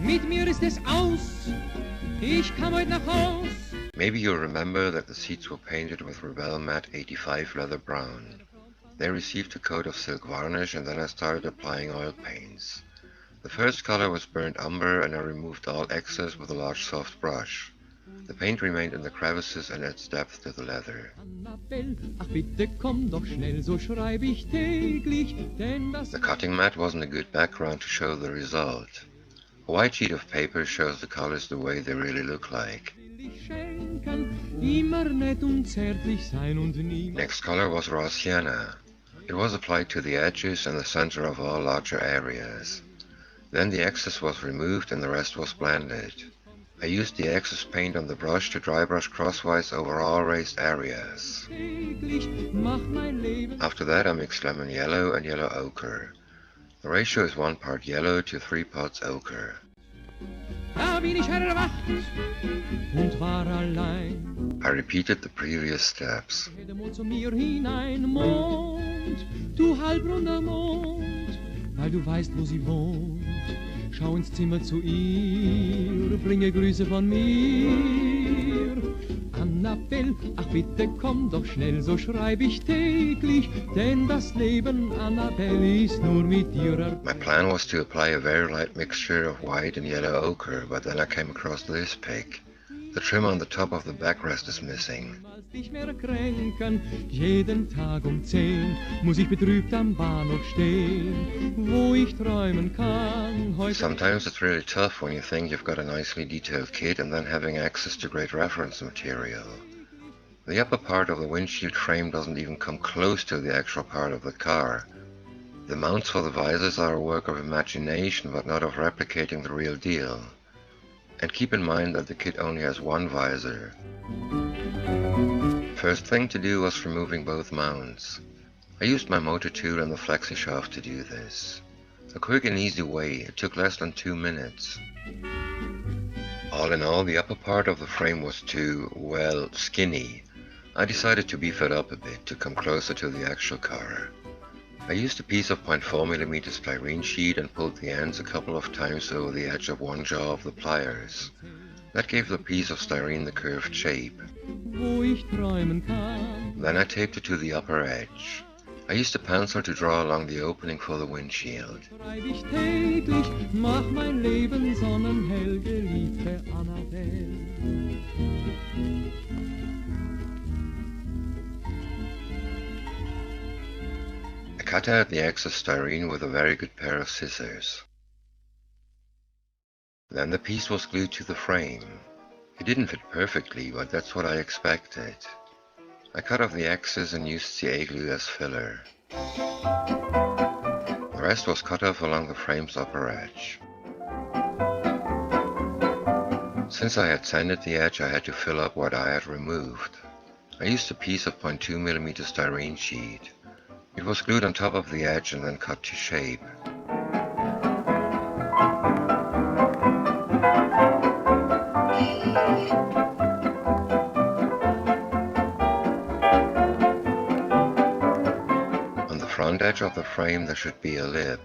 Mit mir ist es aus. Ich komm heute nach Haus. Maybe you'll remember that the seats were painted with Rebel Matte 85 leather brown. They received a coat of silk varnish and then I started applying oil paints. The first color was burnt umber and I removed all excess with a large soft brush. The paint remained in the crevices and adds depth to the leather. The cutting mat wasn't a good background to show the result. A white sheet of paper shows the colors the way they really look like. Next color was raw sienna. It was applied to the edges and the center of all larger areas. Then the excess was removed and the rest was blended. I used the excess paint on the brush to dry brush crosswise over all raised areas. After that I mixed lemon yellow and yellow ochre. The ratio is 1 part yellow to 3 parts ochre. I repeated the previous steps. Weil du weißt, wo sie wohnt. Schau ins Zimmer zu ihr, bringe Grüße von mir. Annabelle, ach bitte komm doch schnell, so schreib ich täglich, denn das Leben, Annabelle, ist nur mit dir. My plan was to apply a very light mixture of white and yellow ochre, but then I came across this pic. The trim on the top of the backrest is missing. Jeden Tag 10 muss ich betrübt am Bahnhof stehen, wo ich träumen kann. Sometimes it's really tough when you think you've got a nicely detailed kit and then having access to great reference material. The upper part of the windshield frame doesn't even come close to the actual part of the car. The mounts for the visors are a work of imagination but not of replicating the real deal. And keep in mind that the kit only has one visor. First thing to do was removing both mounts. I used my motor tool and the flexi shaft to do this. A quick and easy way, it took less than 2 minutes. All in all, the upper part of the frame was too, well, skinny. I decided to beef it up a bit to come closer to the actual car. I used a piece of 0.4mm styrene sheet and pulled the ends a couple of times over the edge of one jaw of the pliers. That gave the piece of styrene the curved shape. Then I taped it to the upper edge. I used a pencil to draw along the opening for the windshield. I cut out the excess styrene with a very good pair of scissors. Then the piece was glued to the frame. It didn't fit perfectly, but that's what I expected. I cut off the excess and used CA glue as filler. The rest was cut off along the frame's upper edge. Since I had sanded the edge, I had to fill up what I had removed. I used a piece of 0.2mm styrene sheet. It was glued on top of the edge and then cut to shape. On the front edge of the frame there should be a lip.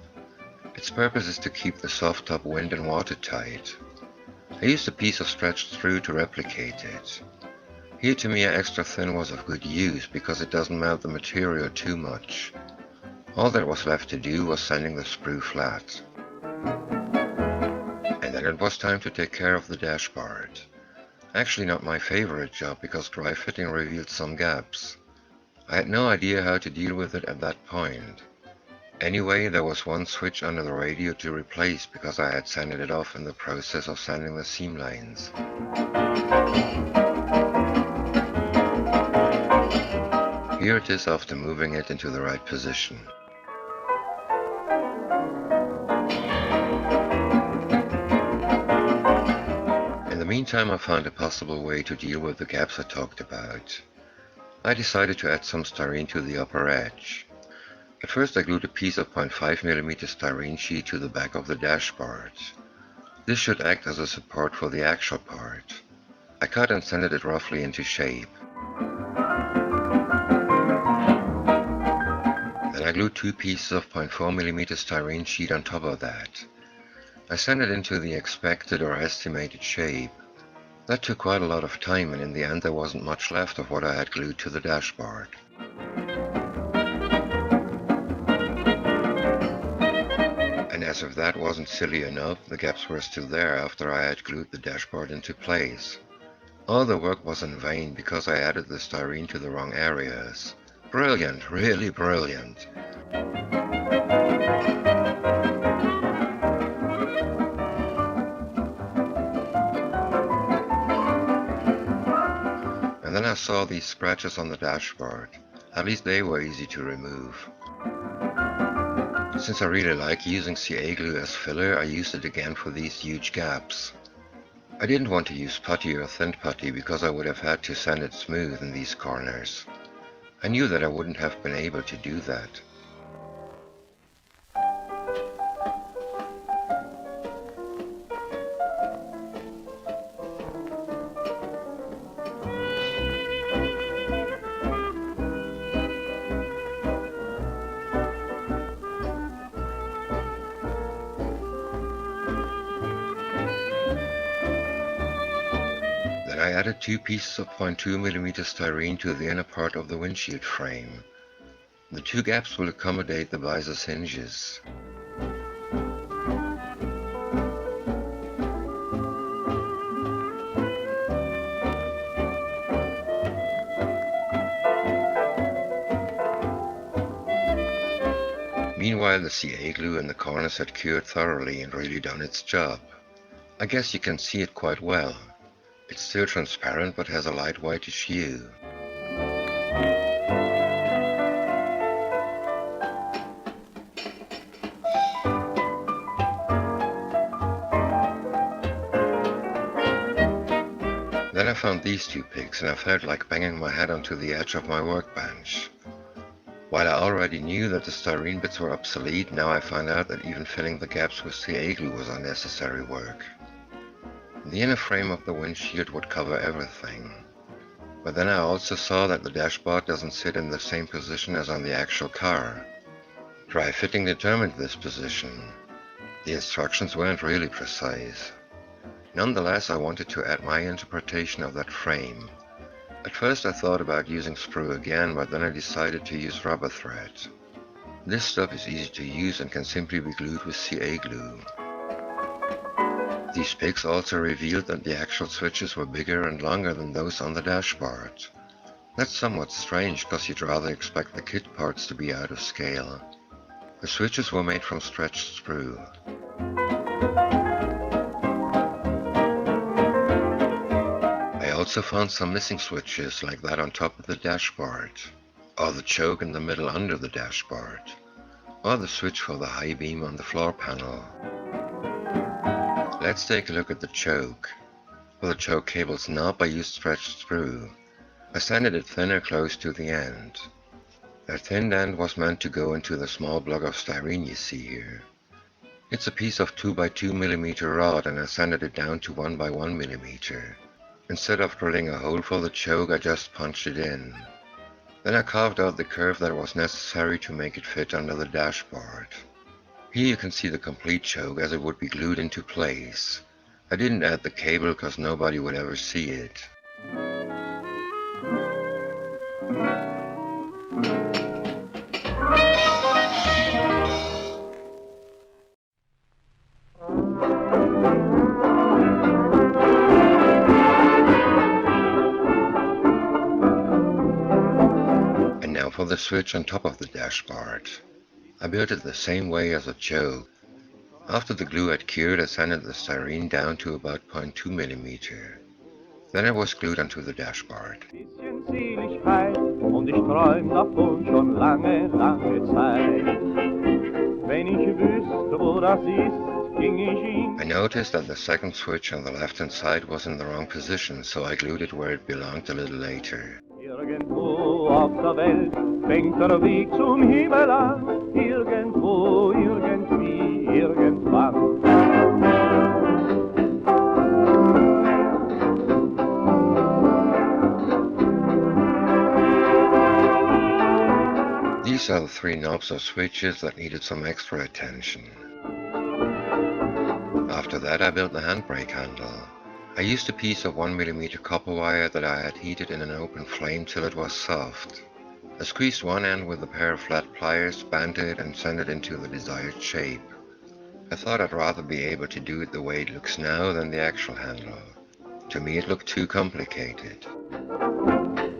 Its purpose is to keep the soft top wind and watertight. I used a piece of stretched through to replicate it. Here to me extra thin was of good use because it doesn't melt the material too much. All that was left to do was sanding the sprue flat. And then it was time to take care of the dashboard. Actually not my favorite job because dry fitting revealed some gaps. I had no idea how to deal with it at that point. Anyway, there was one switch under the radio to replace because I had sanded it off in the process of sanding the seam lines. Here it is after moving it into the right position. In the meantime, I found a possible way to deal with the gaps I talked about. I decided to add some styrene to the upper edge. At first I glued a piece of 0.5mm styrene sheet to the back of the dashboard. This should act as a support for the actual part. I cut and sanded it roughly into shape. Then I glued 2 pieces of 0.4mm styrene sheet on top of that. I sent it into the expected or estimated shape. That took quite a lot of time, and in the end there wasn't much left of what I had glued to the dashboard. And as if that wasn't silly enough, the gaps were still there after I had glued the dashboard into place. All the work was in vain because I added the styrene to the wrong areas. Brilliant, really brilliant. And then I saw these scratches on the dashboard. At least they were easy to remove. Since I really like using CA glue as filler, I used it again for these huge gaps. I didn't want to use putty or thin putty because I would have had to sand it smooth in these corners. I knew that I wouldn't have been able to do that. I added 2 pieces of 0.2mm styrene to the inner part of the windshield frame. The 2 gaps will accommodate the visor's hinges. Meanwhile, the CA glue in the corners had cured thoroughly and really done its job. I guess you can see it quite well. It's still transparent but has a light whitish hue. Then I found these 2 pics and I felt like banging my head onto the edge of my workbench. While I already knew that the styrene bits were obsolete, now I found out that even filling the gaps with CA glue was unnecessary work. The inner frame of the windshield would cover everything. But then I also saw that the dashboard doesn't sit in the same position as on the actual car. Dry fitting determined this position. The instructions weren't really precise. Nonetheless, I wanted to add my interpretation of that frame. At first I thought about using sprue again, but then I decided to use rubber thread. This stuff is easy to use and can simply be glued with CA glue. These pics also revealed that the actual switches were bigger and longer than those on the dashboard. That's somewhat strange, because you'd rather expect the kit parts to be out of scale. The switches were made from stretched sprue. I also found some missing switches, like that on top of the dashboard, or the choke in the middle under the dashboard, or the switch for the high beam on the floor panel. Let's take a look at the choke. For the choke cable's knob I used stretched sprue. I sanded it thinner close to the end. That thin end was meant to go into the small block of styrene you see here. It's a piece of 2x2mm rod and I sanded it down to 1x1mm. Instead of drilling a hole for the choke, I just punched it in. Then I carved out the curve that was necessary to make it fit under the dashboard. Here you can see the complete choke as it would be glued into place. I didn't add the cable because nobody would ever see it. And now for the switch on top of the dashboard. I built it the same way as a choke. After the glue had cured, I sanded the styrene down to about 0.2mm. Then it was glued onto the dashboard. I noticed that the second switch on the left-hand side was in the wrong position, so I glued it where it belonged a little later. Irgendwo auf der Welt fängt der Weg zum Himmel an. Irgendwo, irgendwie, irgendwann. These are the 3 knobs or switches that needed some extra attention. After that I built the handbrake handle. I used a piece of 1mm copper wire that I had heated in an open flame till it was soft. I squeezed one end with a pair of flat pliers, bent it and sent it into the desired shape. I thought I'd rather be able to do it the way it looks now than the actual handle. To me it looked too complicated.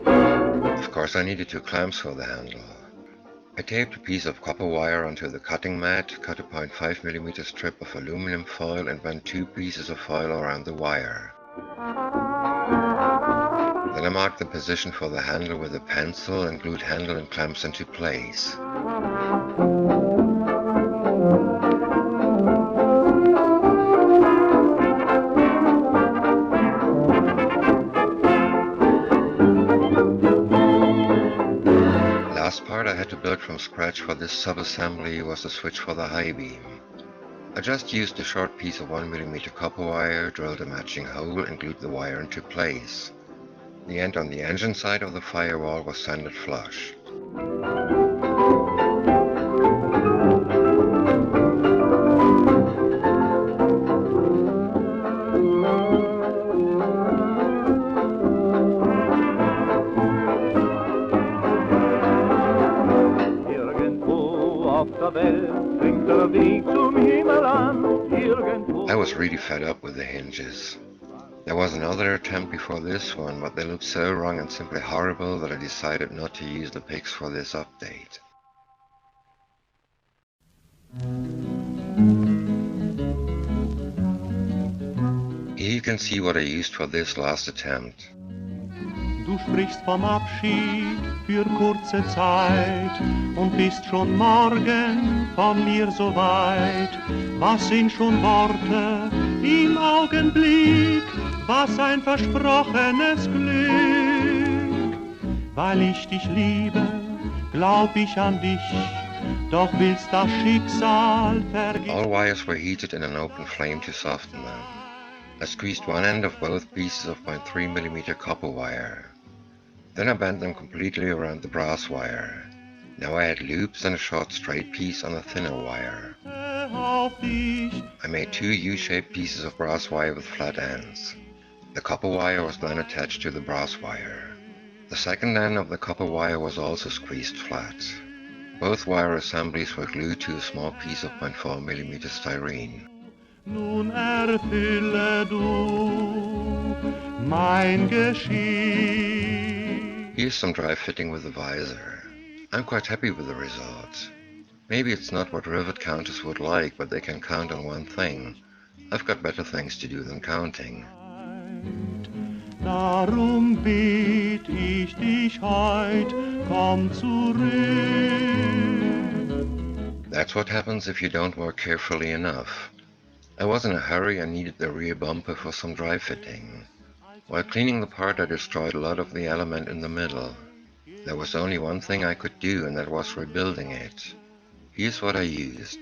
Of course I needed 2 clamps for the handle. I taped a piece of copper wire onto the cutting mat, cut a 0.5mm strip of aluminum foil and bent 2 pieces of foil around the wire. Then I marked the position for the handle with a pencil and glued handle and clamps into place. Last part I had to build from scratch for this sub-assembly was the switch for the high beam. I just used a short piece of 1mm copper wire, drilled a matching hole and glued the wire into place. The end on the engine side of the firewall was sanded flush. I was really fed up with the hinges. There was another attempt before this one, but they looked so wrong and simply horrible that I decided not to use the pics for this update. Here you can see what I used for this last attempt. Du sprichst vom Abschied für kurze Zeit und bist schon morgen von mir so weit. Was sind schon Worte im Augenblick, was ein versprochenes Glück. Weil ich dich liebe, glaub ich an dich, doch willst das Schicksal vergehen. All wires were heated in an open flame to soften them. I squeezed one end of both pieces of 0.3mm copper wire. Then I bent them completely around the brass wire. Now I had loops and a short straight piece on a thinner wire. I made 2 U-shaped pieces of brass wire with flat ends. The copper wire was then attached to the brass wire. The second end of the copper wire was also squeezed flat. Both wire assemblies were glued to a small piece of 0.4mm styrene. Nun erfülle du mein Geschick. Here's some dry fitting with the visor. I'm quite happy with the result. Maybe it's not what rivet counters would like, but they can count on one thing. I've got better things to do than counting. Darum bitt ich dich heut, komm zurück. That's what happens if you don't work carefully enough. I was in a hurry and needed the rear bumper for some dry fitting. While cleaning the part I destroyed a lot of the element in the middle. There was only one thing I could do and that was rebuilding it. Here's what I used.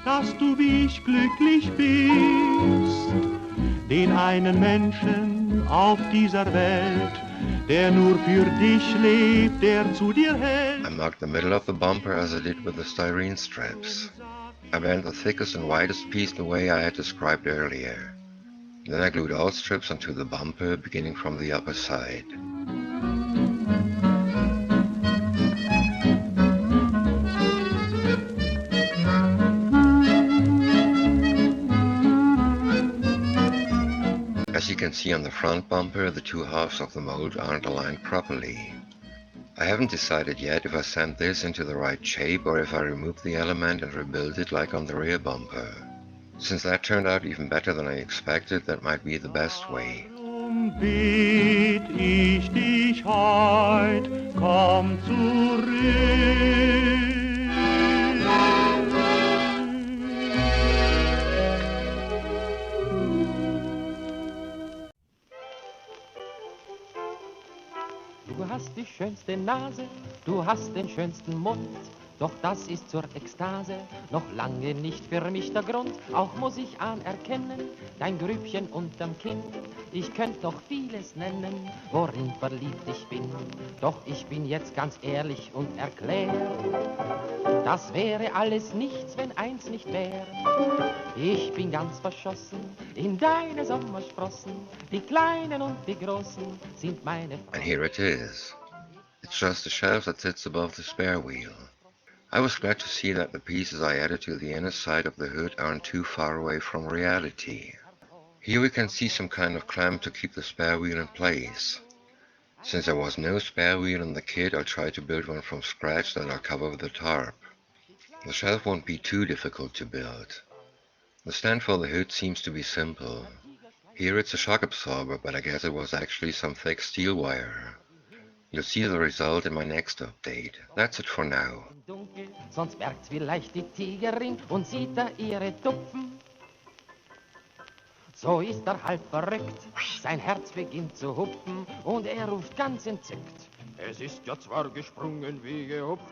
Dass du wie ich glücklich bist, den einen Menschen auf dieser Welt, der nur für dich lebt, der zu dir hält. I marked the middle of the bumper as I did with the styrene strips. I bent the thickest and widest piece the way I had described earlier. Then I glued all strips onto the bumper, beginning from the upper side. As you can see on the front bumper, the 2 halves of the mold aren't aligned properly. I haven't decided yet if I sand this into the right shape or if I remove the element and rebuild it like on the rear bumper. Since that turned out even better than I expected, that might be the best way. Darum bitt ich dich heut, komm zurück. Du hast die schönste Nase, du hast den schönsten Mund. Doch das ist zur Ekstase noch lange nicht für mich der Grund. Auch muss ich anerkennen, dein Grübchen unterm Kinn. Ich könnt noch vieles nennen, worin verliebt ich bin. Doch ich bin jetzt ganz ehrlich und erklär, das wäre alles nichts, wenn eins nicht wäre. Ich bin ganz verschossen in deine Sommersprossen. Die kleinen und die großen sind meine Freunde. And here it is. It's just a shelf that sits above the spare wheel. I was glad to see that the pieces I added to the inner side of the hood aren't too far away from reality. Here we can see some kind of clamp to keep the spare wheel in place. Since there was no spare wheel in the kit, I'll try to build one from scratch that I'll cover with a tarp. The shelf won't be too difficult to build. The stand for the hood seems to be simple. Here it's a shock absorber, but I guess it was actually some thick steel wire. You'll see the result in my next update. That's it for now. Dunkel, sonst merkt's vielleicht die Tigerin und sieht da ihre Tupfen. So ist er halb verrückt, sein Herz beginnt zu hupfen und er ruft ganz entzückt. Es ist ja zwar gesprungen wie gehupft,